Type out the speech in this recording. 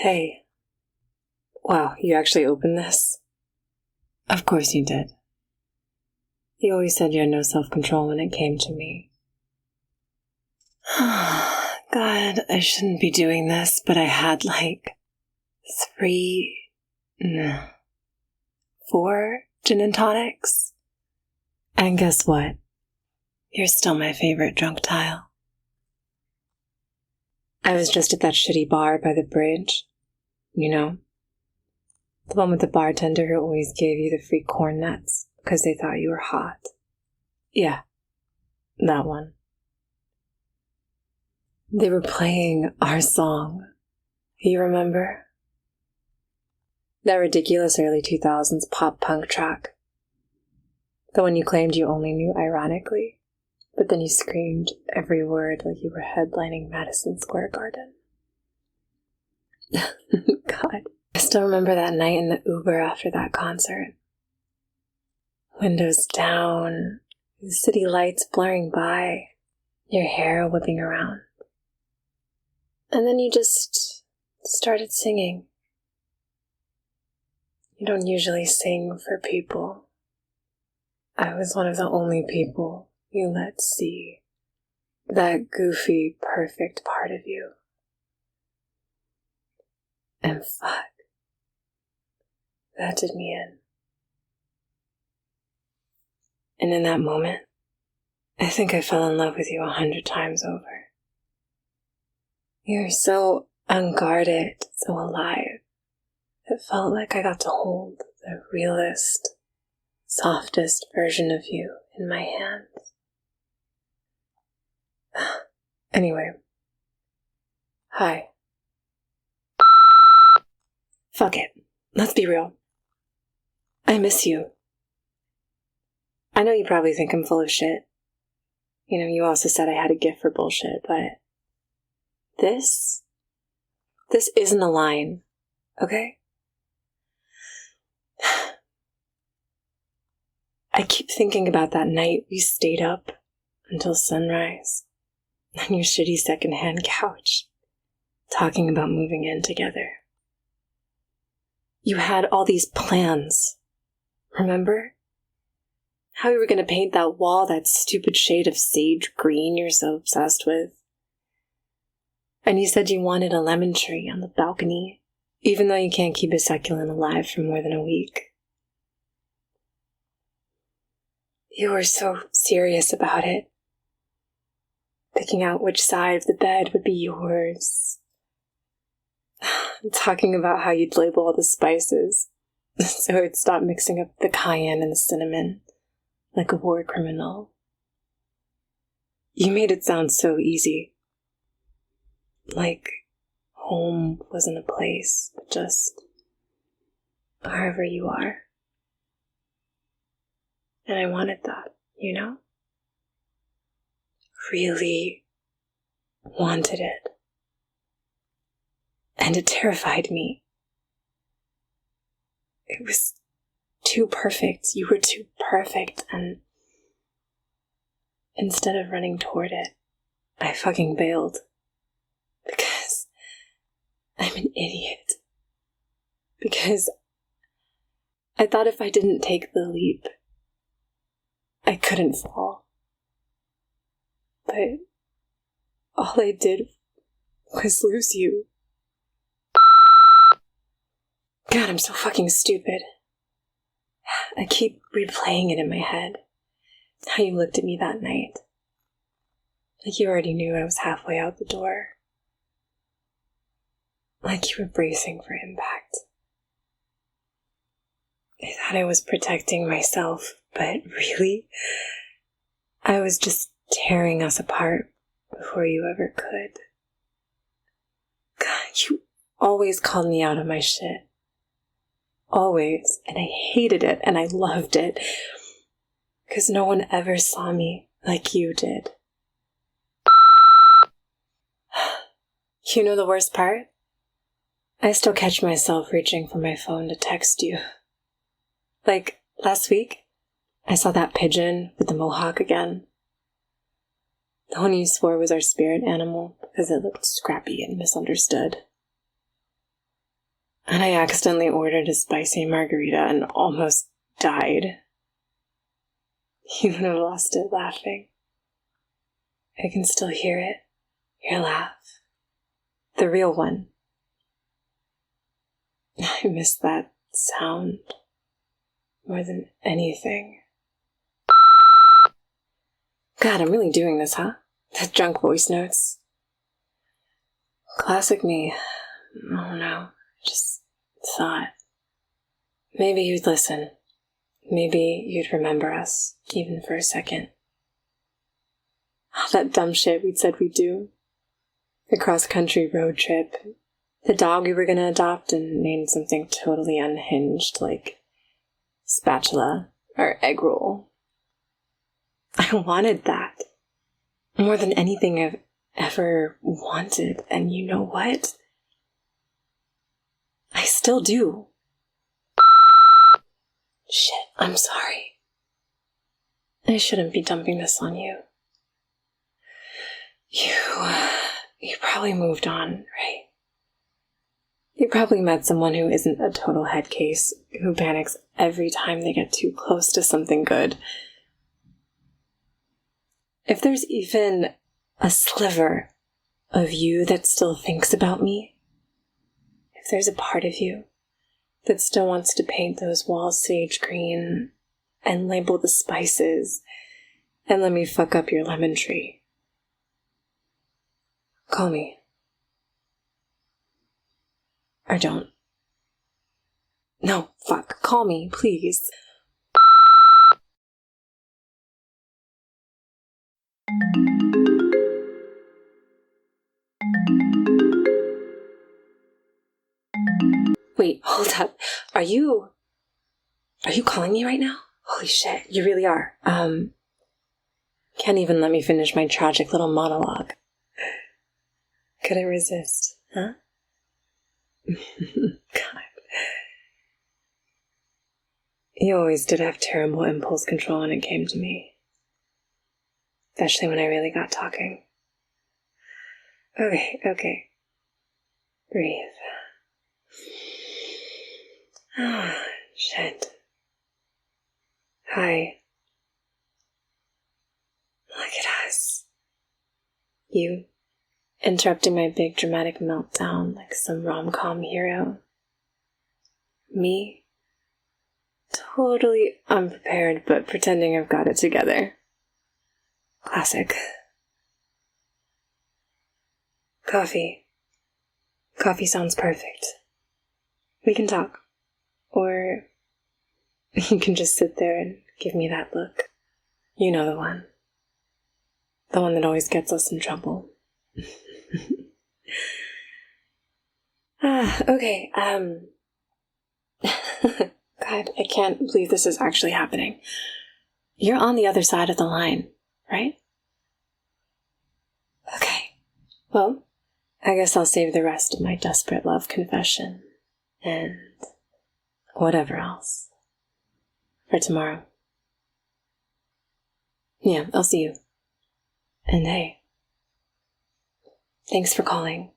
Hey. Wow, you actually opened this? Of course you did. You always said you had no self-control when it came to me. God, I shouldn't be doing this, but I had 4 gin and tonics. And guess what? You're still my favorite drunk tile. I was just at that shitty bar by the bridge. You know? The one with the bartender who always gave you the free corn nuts because they thought you were hot. Yeah, that one. They were playing our song. You remember? That ridiculous early 2000s pop-punk track. The one you claimed you only knew ironically, but then you screamed every word like you were headlining Madison Square Garden. God. I still remember that night in the Uber after that concert. Windows down, the city lights blurring by, your hair whipping around. And then you just started singing. You don't usually sing for people. I was one of the only people you let see that goofy, perfect part of you. And fuck. That did me in. And in that moment, I think I fell in love with you 100 times over. You were so unguarded, so alive. It felt like I got to hold the realest, softest version of you in my hands. Anyway. Hi. Fuck it. Let's be real. I miss you. I know you probably think I'm full of shit. You know, you also said I had a gift for bullshit, but this isn't a line, okay? I keep thinking about that night we stayed up until sunrise on your shitty secondhand couch, talking about moving in together. You had all these plans, remember? How we were going to paint that wall that stupid shade of sage green you're so obsessed with. And you said you wanted a lemon tree on the balcony, even though you can't keep a succulent alive for more than a week. You were so serious about it, picking out which side of the bed would be yours. Talking about how you'd label all the spices so it'd stop mixing up the cayenne and the cinnamon like a war criminal. You made it sound so easy. Like home wasn't a place, but just wherever you are. And I wanted that, you know? Really wanted it. And it terrified me. It was too perfect. You were too perfect, and instead of running toward it, I fucking bailed. Because I'm an idiot. Because I thought if I didn't take the leap, I couldn't fall. But all I did was lose you. God, I'm so fucking stupid. I keep replaying it in my head. How you looked at me that night. Like you already knew I was halfway out the door. Like you were bracing for impact. I thought I was protecting myself, but really, I was just tearing us apart before you ever could. God, you always called me out of my shit. Always. And I hated it and I loved it. Because no one ever saw me like you did. You know the worst part? I still catch myself reaching for my phone to text you. Like, last week, I saw that pigeon with the mohawk again. The one you swore was our spirit animal because it looked scrappy and misunderstood. And I accidentally ordered a spicy margarita and almost died. You would have lost it laughing. I can still hear it. Your laugh. The real one. I miss that sound more than anything. God, I'm really doing this, huh? The drunk voice notes. Classic me. Oh no, just thought. Maybe you'd listen. Maybe you'd remember us, even for a second. That dumb shit we'd said we'd do. The cross-country road trip. The dog we were gonna adopt and name something totally unhinged, like spatula or egg roll. I wanted that. More than anything I've ever wanted. And you know what? I still do. Shit, I'm sorry. I shouldn't be dumping this on you. You probably moved on, right? You probably met someone who isn't a total head case, who panics every time they get too close to something good. If there's even a sliver of you that still thinks about me, if there's a part of you that still wants to paint those walls sage green and label the spices and let me fuck up your lemon tree, call me. Or don't. No, fuck. Call me, please. Wait, hold up. Are you calling me right now? Holy shit, you really are. Can't even let me finish my tragic little monologue. Couldn't resist, huh? God. You always did have terrible impulse control when it came to me. Especially when I really got talking. Okay. Breathe. Oh, shit. Hi. Look at us. You interrupting my big dramatic meltdown like some rom-com hero. Me? Totally unprepared, but pretending I've got it together. Classic. Coffee. Coffee sounds perfect. We can talk. Or you can just sit there and give me that look. You know the one. The one that always gets us in trouble. Okay, God, I can't believe this is actually happening. You're on the other side of the line, right? Okay. Well, I guess I'll save the rest of my desperate love confession and whatever else for tomorrow. Yeah, I'll see you. And hey, thanks for calling.